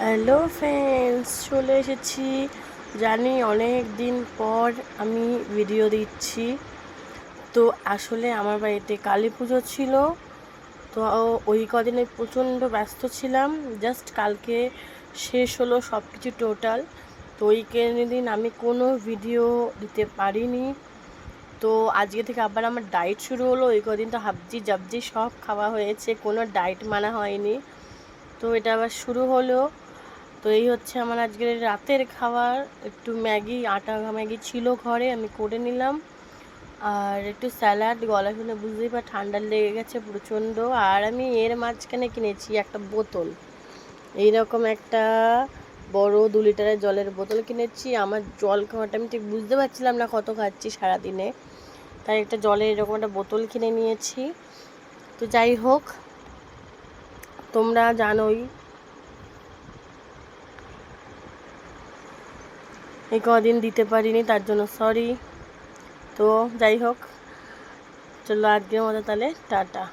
Hello friends, চলে এসেছি। জানি অনেক দিন পর আমি ভিডিও দিচ্ছি। তো আসলে আমার বাড়িতে কালী পুজো ছিল, তো ওই কদিনে প্রচণ্ড ব্যস্ত ছিলাম। জাস্ট কালকে শেষ হলো সব কিছু টোটাল। তো ওই দিন আমি কোনো ভিডিও দিতে পারিনি। তো আজকে থেকে আবার আমার ডায়েট শুরু হলো। ওই কদিন তো হাবজি জাবজি সব খাওয়া হয়েছে, কোনো ডায়েট মানা হয়নি। তো এটা আবার শুরু হলো। তো এই হচ্ছে আমার আজকের রাতের খাবার। একটু ম্যাগি, আটা ম্যাগি ছিল ঘরে, আমি করে নিলাম। আর একটু স্যালাড, গলা শুনে বুঝতেই পার ঠান্ডা লেগে গেছে প্রচণ্ড। আর আমি এর মাঝখানে কিনেছি একটা বোতল, এইরকম একটা বড় 2 লিটারের জলের বোতল কিনেছি। আমার জল খাওয়াটা আমি ঠিক বুঝতে পারছিলাম না কত খাচ্ছি সারাদিনে, তাই একটা জলের এরকম একটা বোতল কিনে নিয়েছি। তো যাই হোক, তোমরা জানোই এই কদিন দিতে পারিনি, তার জন্য সরি। তো যাই হোক, চলো আজকের মতো তাহলে টাটা।